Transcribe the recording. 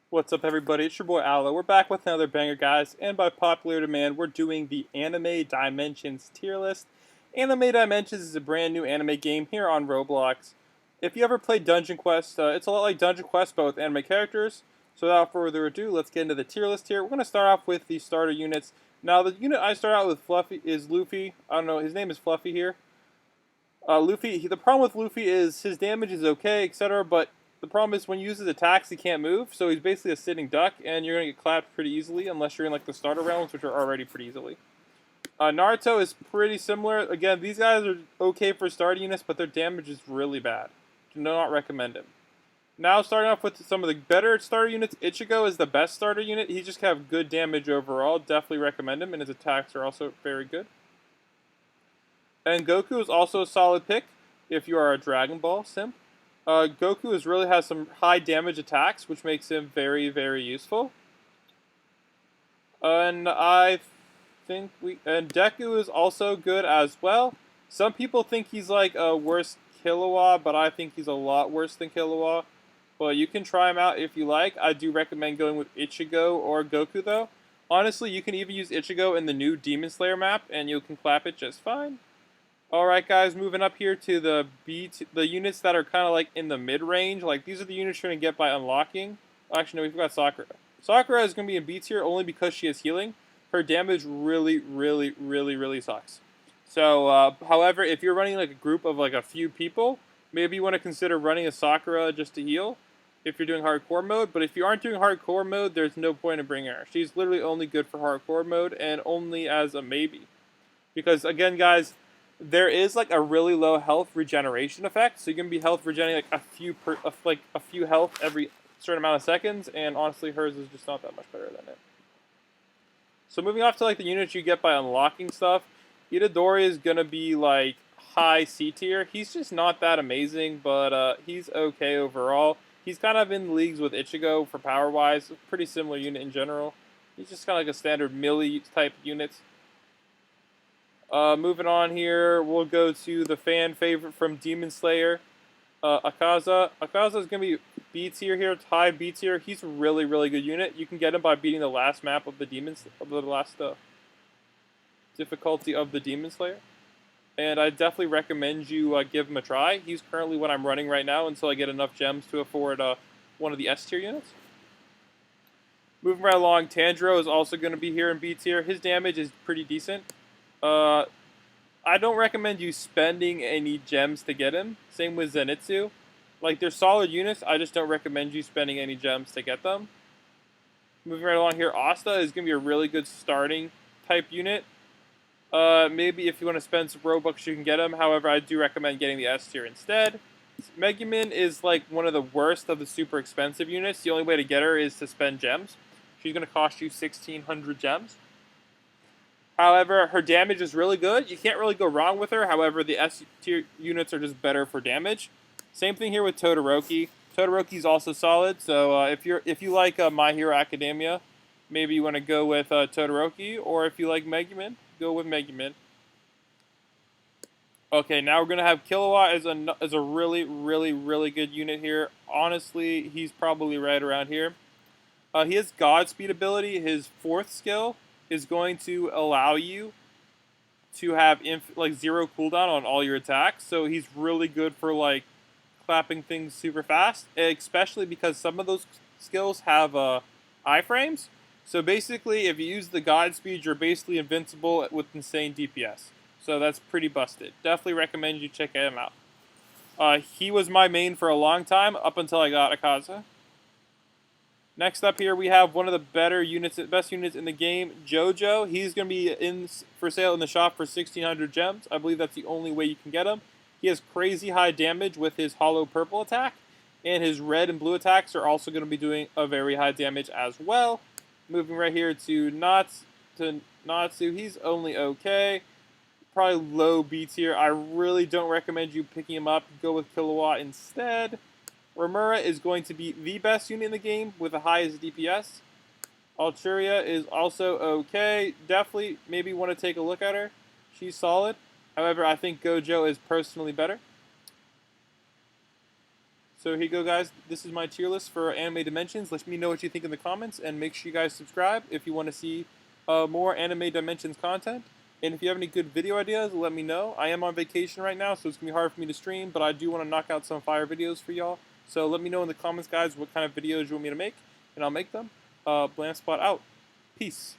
What's up, everybody? It's your boy Aloe. We're back with another banger, guys, and by popular demand, we're doing the Anime Dimensions tier list. Anime Dimensions is a brand new anime game here on Roblox. If you ever played Dungeon Quest, it's a lot like Dungeon Quest, but with anime characters. So without further ado, let's get into the tier list here. We're going to start off with the starter units. Now, the unit I start out with Fluffy is Luffy. I don't know, his name is Fluffy here. The problem with Luffy is his damage is okay, etc., but the problem is when he uses attacks, he can't move, so he's basically a sitting duck, and you're going to get clapped pretty easily, unless you're in like the starter realms, which are already pretty easily. Naruto is pretty similar. Again, these guys are okay for starter units, but their damage is really bad. Do not recommend him. Now, starting off with some of the better starter units, Ichigo is the best starter unit. He just have good damage overall. Definitely recommend him, and his attacks are also very good. And Goku is also a solid pick if you are a Dragon Ball simp. Goku really has some high damage attacks, which makes him very, very useful. And Deku is also good as well. Some people think he's like a worse Kilowatt, but I think he's a lot worse than Kilowatt. But you can try him out if you like. I do recommend going with Ichigo or Goku though. Honestly, you can even use Ichigo in the new Demon Slayer map, and you can clap it just fine. Alright guys, moving up here to the units that are kind of like in the mid-range. Like, these are the units you're going to get by unlocking. Actually, no, we forgot Sakura. Sakura is going to be in B tier only because she has healing. Her damage really, really, really, really sucks. So, however, if you're running like a group of like a few people, maybe you want to consider running a Sakura just to heal if you're doing hardcore mode. But if you aren't doing hardcore mode, there's no point in bringing her. She's literally only good for hardcore mode and only as a maybe. Because, again, guys, there is like a really low health regeneration effect, so you're gonna be health regenerating like a few health every certain amount of seconds, and honestly, hers is just not that much better than it. So moving off to like the units you get by unlocking stuff, Itadori is gonna be like high C tier. He's just not that amazing, but he's okay overall. He's kind of in leagues with Ichigo for power wise. Pretty similar unit in general. He's just kind of like a standard melee type unit. Moving on here, we'll go to the fan favorite from Demon Slayer, Akaza. Akaza is going to be B tier here, high B tier. He's a really, really good unit. You can get him by beating the last map of the difficulty of the Demon Slayer. And I definitely recommend you give him a try. He's currently what I'm running right now until I get enough gems to afford one of the S tier units. Moving right along, Tanjiro is also going to be here in B tier. His damage is pretty decent. I don't recommend you spending any gems to get him. Same with Zenitsu. Like, they're solid units. I just don't recommend you spending any gems to get them. Moving right along here, Asta is going to be a really good starting type unit. Maybe if you want to spend some Robux, you can get him. However, I do recommend getting the S tier instead. Megumin is like one of the worst of the super expensive units. The only way to get her is to spend gems. She's going to cost you 1,600 gems. However, her damage is really good. You can't really go wrong with her. However, the S tier units are just better for damage. Same thing here with Todoroki. Todoroki's also solid. So if you like My Hero Academia, maybe you want to go with Todoroki. Or if you like Megumin, go with Megumin. Okay, now we're gonna have Kilowatt as a really, really, really good unit here. Honestly, he's probably right around here. He has Godspeed ability. His 4th skill is going to allow you to have like 0 cooldown on all your attacks. So he's really good for like clapping things super fast, especially because some of those skills have iframes. So basically, if you use the Godspeed, you're basically invincible with insane DPS. So that's pretty busted. Definitely recommend you check him out. He was my main for a long time, up until I got Akaza. Next up here, we have one of the best units in the game, Jojo. He's going to be for sale in the shop for 1,600 gems. I believe that's the only way you can get him. He has crazy high damage with his hollow purple attack, and his red and blue attacks are also going to be doing a very high damage as well. Moving right here to Natsu. He's only okay. Probably low B tier. I really don't recommend you picking him up. Go with Kilowatt instead. Ramura is going to be the best unit in the game with the highest DPS. Alturia is also okay. Definitely maybe want to take a look at her. She's solid. However, I think Gojo is personally better. So here you go, guys. This is my tier list for Anime Dimensions. Let me know what you think in the comments, and make sure you guys subscribe if you want to see more Anime Dimensions content. And if you have any good video ideas, let me know. I am on vacation right now, so it's going to be hard for me to stream, but I do want to knock out some fire videos for y'all. So let me know in the comments, guys, what kind of videos you want me to make, and I'll make them. Blam Spot out. Peace.